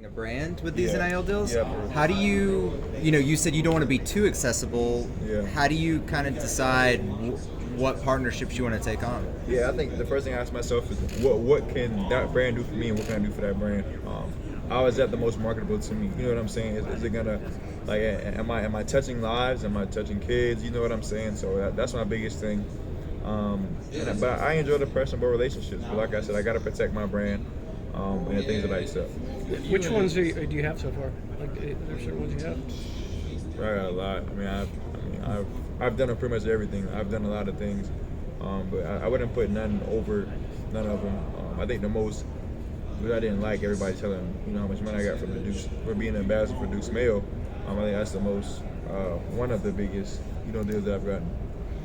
a brand with these NIL deals. Yeah. How do you said you don't want to be too accessible. Yeah. How do you kind of decide what partnerships you want to take on? Yeah, I think the first thing I ask myself is what can that brand do for me and what can I do for that brand? How is that the most marketable to me? You know what I'm saying? Is it gonna, like, am I touching lives? Am I touching kids? You know what I'm saying? So that's my biggest thing. But I enjoy the personal relationships. But like I said, I gotta protect my brand and the things that I accept. Which ones do you have so far? Like, are there certain ones you have? I got a lot. I've done pretty much everything. I've done a lot of things, but I wouldn't put none over none of them. I think the most, which I didn't like everybody telling how much money I got from the Dukes for being an ambassador for Dukes Mail. I think that's the most one of the biggest deals that I've gotten.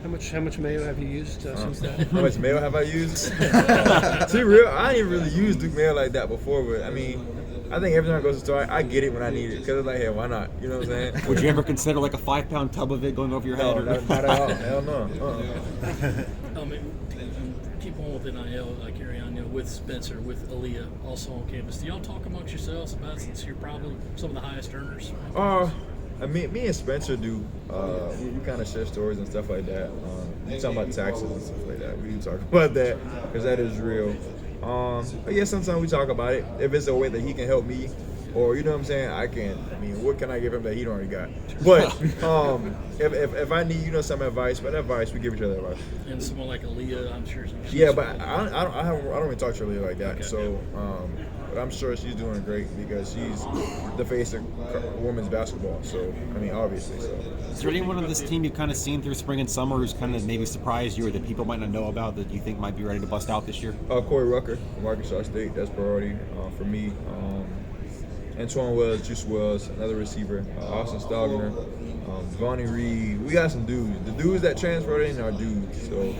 How much mayo have you used since that? How much mail have I used? To be real, I didn't really use Duke Mail like that before, but I think every time I go to the store, I get it when I need it because it's like, hey, why not? You know what I'm saying? Would you ever consider like a 5-pound tub of it going over your head? No, not at all. Hell no. Keep on with NIL, Dakereon, with Spencer, with Aaliyah, also on campus. Do y'all talk amongst yourselves about it, since you're probably some of the highest earners? Me and Spencer do. We kind of share stories and stuff like that. We talk about taxes and stuff like that. We do talk about that because that is real. But yeah, sometimes we talk about it. If it's a way that he can help me, or you know what I'm saying, what can I give him that he don't already got? But if I need some advice, we give each other advice. And someone like Aaliyah, I'm sure. Yeah, but I don't really talk to Aaliyah like that. Okay. So. But I'm sure she's doing great because she's the face of women's basketball. So, obviously. So. Is there anyone on this team you've kind of seen through spring and summer who's kind of maybe surprised you or that people might not know about that you think might be ready to bust out this year? Corey Rucker from Arkansas State. That's priority for me. Antoine Wells, Juice Wells, another receiver. Austin Stogner, Vonnie Reed. We got some dudes. The dudes that transferred in are dudes. So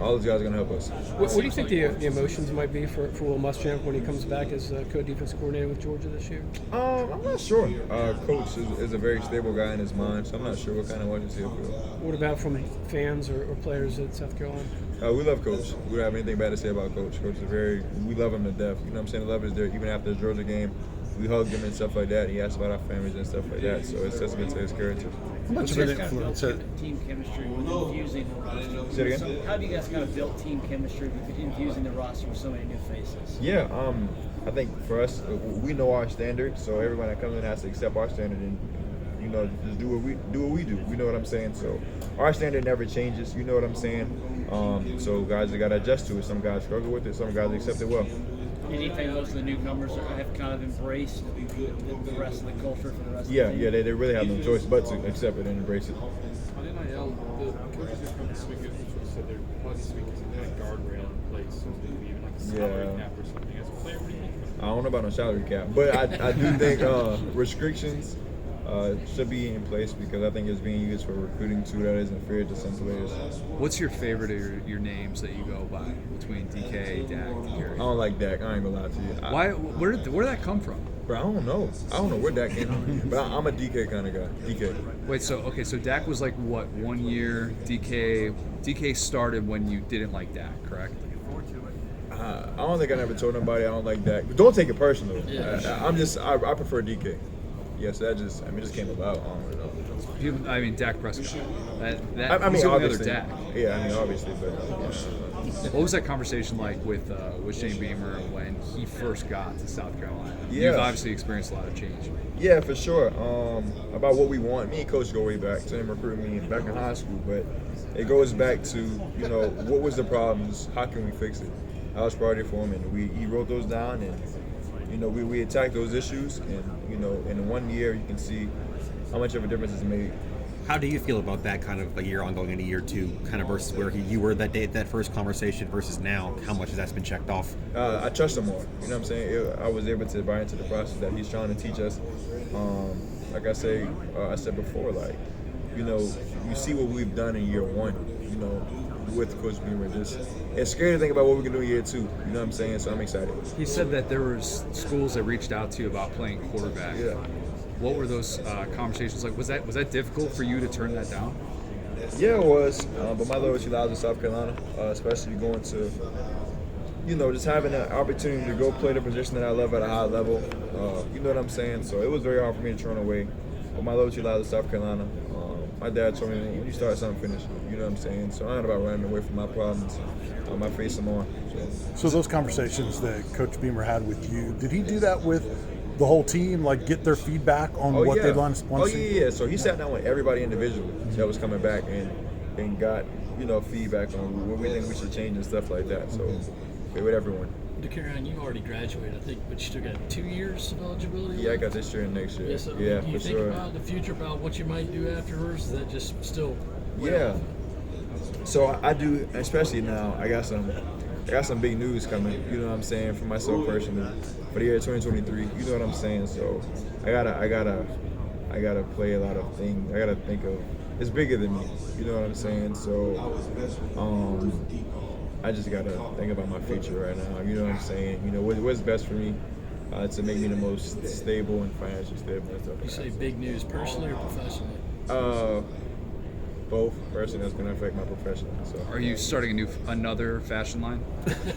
all those guys are going to help us. What do you think the emotions might be for Will Muschamp when he comes back as co-defense coordinator with Georgia this year? I'm not sure. Coach is a very stable guy in his mind, so I'm not sure what kind of emotions he'll feel. What about from fans or players at South Carolina? We love Coach. We don't have anything bad to say about Coach. Coach is we love him to death. You know what I'm saying? The love is there even after the Georgia game. We hugged him and stuff like that. He asked about our families and stuff like that. So it's testament to his character. How much of an influence? Team chemistry with infusing the roster. Say it again? How do you guys kind of build team chemistry with infusing the roster with so many new faces? Yeah, I think for us, we know our standard, so everyone that comes in has to accept our standard and just do what we do. You know what I'm saying? So our standard never changes. You know what I'm saying? So guys have got to adjust to it. Some guys struggle with it. Some guys accept it well. Anything most of the newcomers have kind of embraced the rest of the culture for the rest of the team? Yeah, they really have no choice but to accept it and embrace it. On NIL, the coaches that come this week said there was this week isn't a guardrail in place, so maybe even like a salary cap or something as a player. What do you think? I don't know about no salary cap, but I do think restrictions should be in place because I think it's being used for recruiting too. That isn't fair to some players. What's your favorite of your names that you go by between DK, Dak, Dakereon? I don't like Dak. I ain't gonna lie to you. Why? Where did that come from? Bro, I don't know. Where Dak came from, but I'm a DK kind of guy. DK. Wait, so Dak was like what, 1 year? DK started when you didn't like Dak, correct? I don't think I never told nobody I don't like Dak. But don't take it personal. Yeah, I prefer DK. Yes, that just came about. I don't know. Dak Prescott. Obviously. Another Dak. Yeah, obviously, but. What was that conversation like with Shane Beamer when he first got to South Carolina? Yeah. You've obviously experienced a lot of change. Yeah, for sure. About what we want. Me and Coach go way back to him recruiting me back in high school, but it goes back to what was the problems? How can we fix it? I was priority for him, and he wrote those down, and we attacked those issues, and in 1 year you can see how much of a difference it's made. How do you feel about that kind of a year on going into year two, kind of versus where you were that day, that first conversation versus now? How much of that's been checked off? I trust him more. You know what I'm saying? I was able to buy into the process that he's trying to teach us. Like I said before, you see what we've done in year one. With Coach Beamer, it's scary to think about what we can do in year two. You know what I'm saying? So I'm excited. He said that there was schools that reached out to you about playing quarterback. Yeah. What were those conversations like? Was that difficult for you to turn that down? Yeah, it was. But my loyalty lies in South Carolina, especially going to just having the opportunity to go play the position that I love at a high level. You know what I'm saying? So it was very hard for me to turn away. But my loyalty lies in South Carolina. My dad told me, when you start something, finish it. You know what I'm saying? So I'm not about running away from my problems. I face them on. So those conversations that Coach Beamer had with you, did he do that with the whole team? Like get their feedback on what they'd want to see? Yeah. So he sat down with everybody individually that was coming back and got feedback on what we think we should change and stuff like that. So with everyone. Dakereon, you already graduated, I think, but you still got 2 years of eligibility. Yeah, I got this year and next year. Yeah, so yeah, do you for think sure. about the future, about what you might do afterwards? Is that just still? Yeah. So I do, especially now. I got some big news coming. You know what I'm saying, for myself personally, for the year 2023. You know what I'm saying. So I gotta play a lot of things. I gotta think of. It's bigger than me. You know what I'm saying. So I just gotta think about my future right now. You know what I'm saying. What's best for me to make me the most stable and financially stable and stuff. You say big news, personally or professionally? Both. Personally, that's gonna affect my profession. So. Are you starting another fashion line?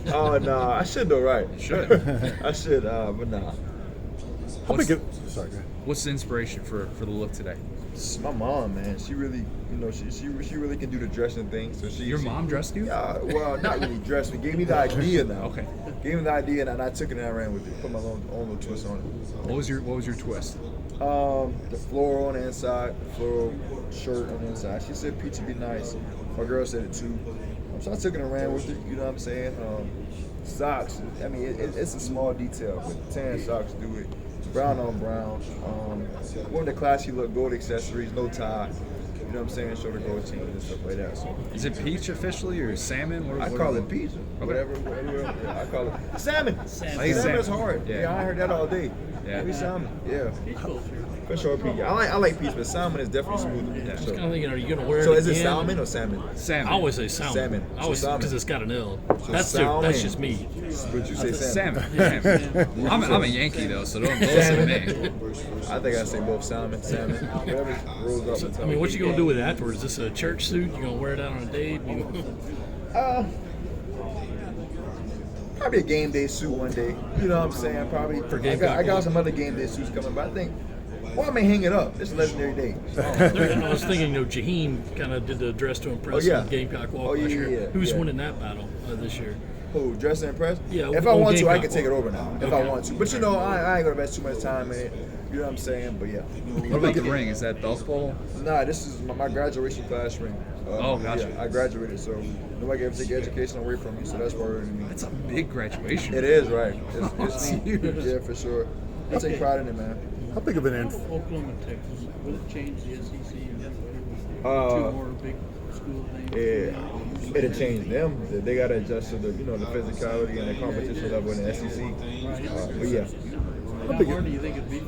Oh no, I should though, right? You should. I should, but nah. Sorry, go ahead. What's the inspiration for the look today? It's my mom, man. She really, she really can do the dressing thing. So Your mom dressed you? Yeah, well, not really dressed me. Gave me the idea now. Okay. Gave me the idea, and I took it and I ran with it. Put my own little twist on it. What was your twist? The floral on the inside, the floral shirt on the inside. She said peach would be nice. My girl said it too. So I took it and ran with it. You know what I'm saying? Socks. I mean, it's a small detail, but tan socks do it. Brown on brown. One of the classy look, gold accessories, no tie. You know what I'm saying? Show the gold chain and stuff like that. So Is it peach officially or salmon? I call it peach. Whatever. I call it salmon. Salmon is hard. Yeah, I heard that all day. Yeah. Maybe salmon. Yeah. For sure, peach. I like peach, but salmon is definitely smoother. Yeah. So, Kind of thinking, are you going to wear so it is it again? salmon or salmon? Salmon. I always say salmon. Salmon. I always, So salmon. because it's got an L. So That's salmon. just me. But you say salmon. Salmon. I'm a Yankee though, so don't listen to me. I think I say both salmon. Whatever rolls off the tongue. I mean, what you gonna do with it afterwards? Is this a church suit? You gonna wear it out on a date? Probably a game day suit one day. You know what I'm saying? Probably. For I Gamecock got Walk. some other game day suits coming, but I think, I may hang it up. It's a legendary day. I was thinking, Jaheim kind of did the dress to impress Oh, yeah. on Gamecock Walk Oh, yeah, last year. yeah, Who's yeah. winning that battle this year? Who, dress and impress? Yeah, If I on want to, I Gamecock can take it Walk. over now. If I want to. But I ain't gonna invest too much time in it. You know what I'm saying? But yeah. What about the ring? Is that belt buckle? Nah, this is my graduation class ring. Gotcha. Yeah, I graduated, so nobody can ever take education away from me, so that's why to me. That's a big graduation. It is, right. It's huge. Yeah, for sure. I take pride in it, man. How big of an influence? Oklahoma, Texas. Will it change the SEC? Uh, Two more big school names. Yeah, it'll change them. They gotta adjust to the physicality and the competition level in the SEC. But yeah. How hard do you think it'd be?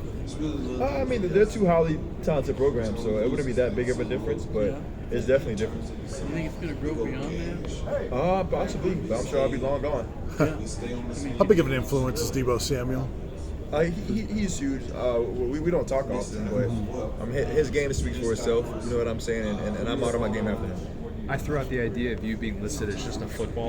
I mean, they're two highly talented programs, so it wouldn't be that big of a difference, but it's definitely different. You think it's going to grow beyond that? Possibly, but I'm sure I'll be long gone. How big of an influence is Deebo Samuel? He's huge. We don't talk often, but his game speaks for itself. You know what I'm saying? And I'm out of my game after him. I threw out the idea of you being listed as just a football